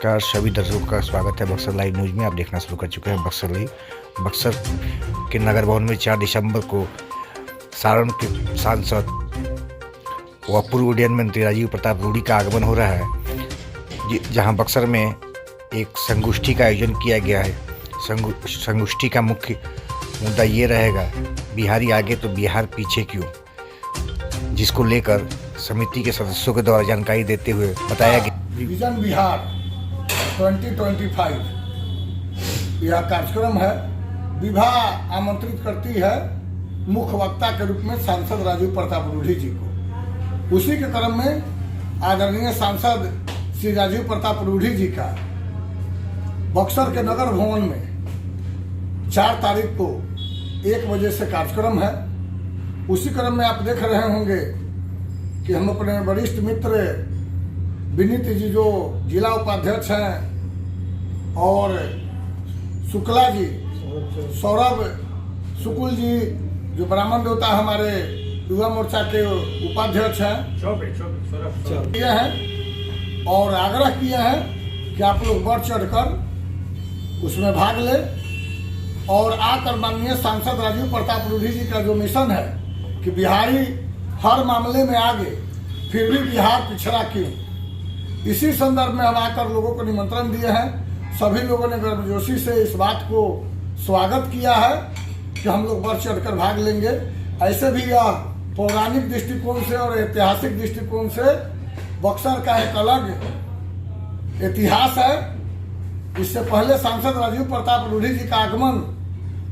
नमस्कार सभी दर्शकों का स्वागत है बक्सर लाइव न्यूज़ में। आप देखना शुरू कर चुके हैं बक्सर लाइव। बक्सर के नगर भवन में 4 दिसंबर को सारण के सांसद व पूर्व उड्डयन मंत्री राजीव प्रताप रूडी का आगमन हो रहा है, जहां बक्सर में एक संगोष्ठी का आयोजन किया गया है। संगोष्ठी का मुख्य मुद्दा ये रहेगा, बिहारी आगे तो बिहार पीछे क्यों, जिसको लेकर समिति के सदस्यों के द्वारा जानकारी देते हुए बताया गया। विजन बिहार 2025 यह कार्यक्रम है। विभा आमंत्रित करती है मुख्य वक्ता के रूप में सांसद राजीव प्रताप रूडी जी को। उसी के क्रम में आदरणीय सांसद श्री राजीव प्रताप रूडी जी का बक्सर के नगर भवन में 4 तारीख को 1 बजे से कार्यक्रम है। उसी क्रम में आप देख रहे होंगे कि हम अपने वरिष्ठ मित्र विनीत जी जो जिला उपाध्यक्ष हैं और शुक्ला जी सौरभ शुक्ल जी जो ब्राह्मण देवता हमारे युवा मोर्चा के उपाध्यक्ष हैं किए हैं और आग्रह किए हैं कि आप लोग बढ़ चढ़कर उसमें भाग लें और आकर माननीय सांसद राजीव प्रताप रूडी जी का जो मिशन है कि बिहारी हर मामले में आगे फिर भी बिहार पिछड़ा क्यों, इसी संदर्भ में हम आकर लोगों को निमंत्रण दिए हैं। सभी लोगों ने गर्मजोशी से इस बात को स्वागत किया है कि हम लोग बढ़ चढ़कर भाग लेंगे। ऐसे भी यह पौराणिक दृष्टिकोण से और ऐतिहासिक दृष्टिकोण से बक्सर का एक अलग इतिहास है। इससे पहले सांसद राजीव प्रताप रूडी जी का आगमन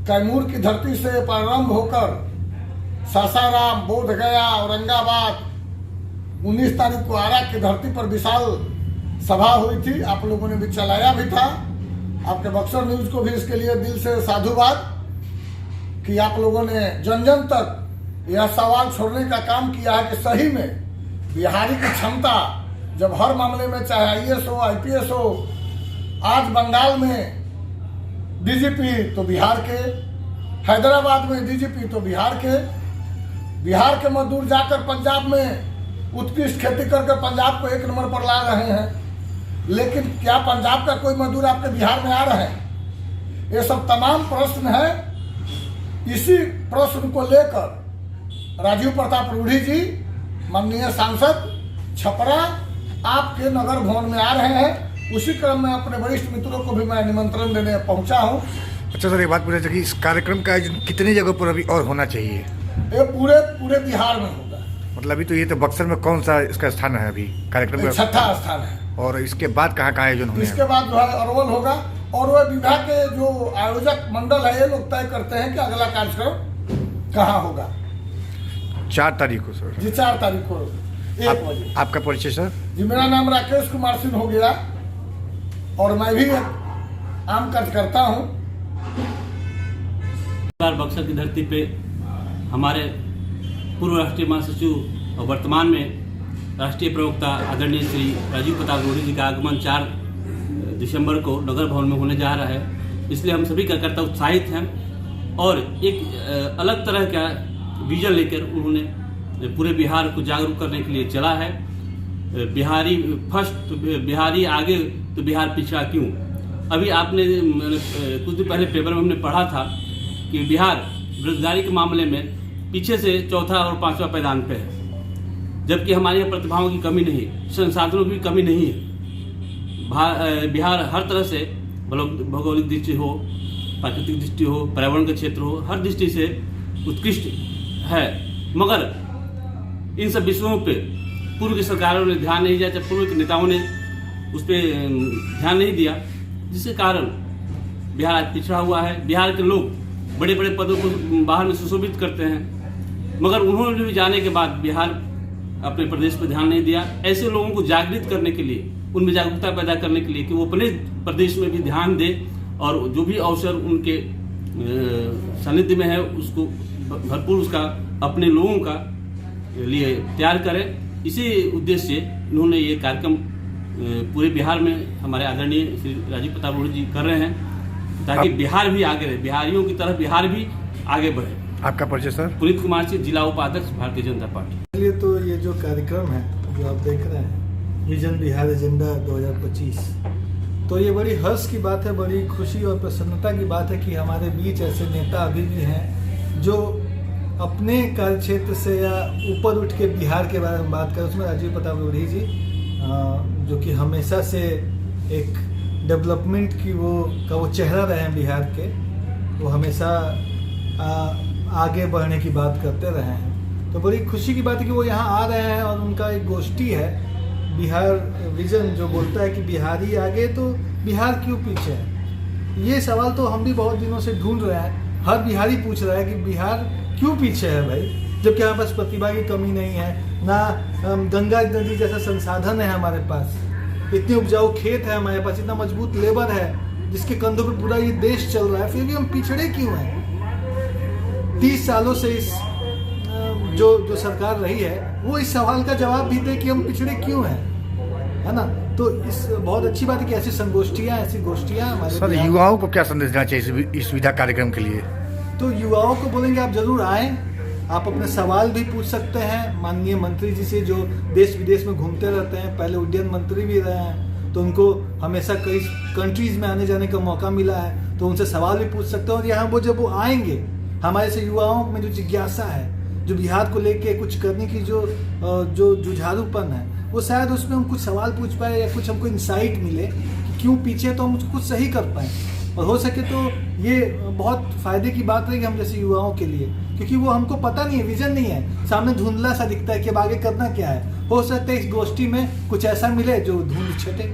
कैमूर की धरती से प्रारंभ होकर सासाराम, बोधगया, औरंगाबाद, 19 तारीख को आरा की धरती पर विशाल सभा हुई थी। आप लोगों ने भी चलाया भी था। आपके बक्सर न्यूज को भी इसके लिए दिल से साधुवाद कि आप लोगों ने जन जन तक यह सवाल छोड़ने का काम किया है कि सही में बिहारी की क्षमता जब हर मामले में चाहे IAS हो, IPS हो, आज बंगाल में DGP तो बिहार के, हैदराबाद में DGP तो बिहार के मजदूर जाकर पंजाब में उत्कृष्ट खेती करके पंजाब को 1 नंबर पर ला रहे हैं। लेकिन क्या पंजाब का कोई मजदूर आपके बिहार में आ रहे हैं? ये सब तमाम प्रश्न है। इसी प्रश्न को लेकर राजीव प्रताप रूडी जी माननीय सांसद छपरा आपके नगर भवन में आ रहे हैं। उसी क्रम में अपने वरिष्ठ मित्रों को भी मैं निमंत्रण देने पहुंचा हूं। अच्छा सर, ये बात पूछना चाहिए, इस कार्यक्रम का आयोजन कितनी जगह पर अभी और होना चाहिए? ये पूरे बिहार में होगा। मतलब अभी तो ये तो बक्सर में कौन सा इसका स्थान है अभी कार्यक्रम का? 6ठा स्थान है। और इसके बाद कहाँ आयोजन होगा? इसके बाद जो है अरवल होगा और वह विभाग के जो आयोजक मंडल है ये लोग तय करते हैं कि अगला कार्यक्रम कहाँ होगा। 4 तारीख को सर जी, 4 तारीख को 1 बजे। आपका परिचय सर? जी, मेरा नाम राकेश कुमार सिंह हो गया और मैं भी एक आम कार्यकर्ता हूँ। बक्सर की धरती पे हमारे पूर्व राष्ट्रीय महासचिव और वर्तमान में राष्ट्रीय प्रवक्ता आदरणीय श्री राजीव प्रताप रूडी जी का आगमन 4 दिसंबर को नगर भवन में होने जा रहा है। इसलिए हम सभी कार्यकर्ता उत्साहित हैं और एक अलग तरह का विजन लेकर उन्होंने पूरे बिहार को जागरूक करने के लिए चला है। बिहारी फर्स्ट, बिहारी आगे तो बिहार पिछड़ा क्यों। अभी आपने कुछ दिन पहले पेपर में हमने पढ़ा था कि बिहार बेरोजगारी के मामले में पीछे से 4था और 5वां पैदान पे है, जबकि हमारे यहाँ प्रतिभाओं की कमी नहीं, संसाधनों की कमी नहीं है। बिहार हर तरह से भौगोलिक दृष्टि हो, प्राकृतिक दृष्टि हो, पर्यावरण का क्षेत्र हो, हर दृष्टि से उत्कृष्ट है। मगर इन सब विषयों पे पूर्व की सरकारों ने ध्यान नहीं दिया, पूर्व के नेताओं ने उस पर ध्यान नहीं दिया, जिसके कारण बिहार आज पिछड़ा हुआ है। बिहार के लोग बड़े बड़े पदों को बाहर में सुशोभित करते हैं, मगर उन्होंने भी जाने के बाद बिहार अपने प्रदेश पर ध्यान नहीं दिया। ऐसे लोगों को जागृत करने के लिए, उनमें जागरूकता पैदा करने के लिए कि वो अपने प्रदेश में भी ध्यान दें और जो भी अवसर उनके सानिध्य में है उसको भरपूर उसका अपने लोगों का लिए तैयार करें। इसी उद्देश्य से उन्होंने ये कार्यक्रम पूरे बिहार में हमारे आदरणीय श्री राजीव प्रताप रूडी जी कर रहे हैं, ताकि बिहार भी आगे रहे, बिहारियों की तरफ बिहार भी आगे बढ़े। आपका परिचय सर? पुनीत कुमार सिंह, जिला उपाध्यक्ष भारतीय जनता पार्टी। चलिए, तो ये जो कार्यक्रम है जो आप देख रहे हैं, विजन बिहार एजेंडा 2025, तो ये बड़ी हर्ष की बात है, बड़ी खुशी और प्रसन्नता की बात है कि हमारे बीच ऐसे नेता अभी भी हैं जो अपने कार्यक्षेत्र से या ऊपर उठ के बिहार के बारे में बात करें। उसमें राजीव प्रताप रूढ़ी जी जो कि हमेशा से एक डेवलपमेंट की वो चेहरा रहे हैं बिहार के, वो हमेशा आगे बढ़ने की बात करते रहे हैं। तो बड़ी खुशी की बात है कि वो यहाँ आ रहे हैं और उनका एक गोष्ठी है बिहार विजन जो बोलता है कि बिहारी आगे तो बिहार क्यों पीछे है। ये सवाल तो हम भी बहुत दिनों से ढूंढ रहे हैं, हर बिहारी पूछ रहा है कि बिहार क्यों पीछे है भाई, जबकि हमारे पास प्रतिभा की कमी नहीं है, ना गंगा नदी जैसा संसाधन है हमारे पास, इतने उपजाऊ खेत है हमारे पास, इतना मजबूत लेबर है जिसके कंधों पर पूरा ये देश चल रहा है, फिर भी हम पिछड़े क्यों हैं। 30 सालों से इस जो सरकार रही है वो इस सवाल का जवाब भी दे कि हम पिछड़े क्यों हैं, है ना। तो इस बहुत अच्छी बात है कि ऐसी संगोष्ठियाँ, ऐसी गोष्ठियाँ हमारे सर युवाओं को क्या संदेश देना चाहिए इस विधा कार्यक्रम के लिए? तो युवाओं को बोलेंगे आप जरूर आएँ, आप अपने सवाल भी पूछ सकते हैं माननीय मंत्री जी से जो देश विदेश में घूमते रहते हैं, पहले उड्डयन मंत्री भी रहे हैं, तो उनको हमेशा कई कंट्रीज में आने जाने का मौका मिला है, तो उनसे सवाल भी पूछ सकते हैं। और यहाँ जब वो आएंगे, हमारे से युवाओं में जो जिज्ञासा है, जो बिहार को लेके कुछ करने की जो जुझारूपन है, वो शायद उसमें हम कुछ सवाल पूछ पाए या कुछ हमको इंसाइट मिले कि क्यों पीछे, तो हम उसको कुछ सही कर पाएँ। और हो सके तो ये बहुत फायदे की बात रहेगी हम जैसे युवाओं के लिए, क्योंकि वो हमको पता नहीं है, विजन नहीं है, सामने धुंधला सा दिखता है कि अब आगे करना क्या है। हो सकता है इस गोष्ठी में कुछ ऐसा मिले जो धुंध छटे।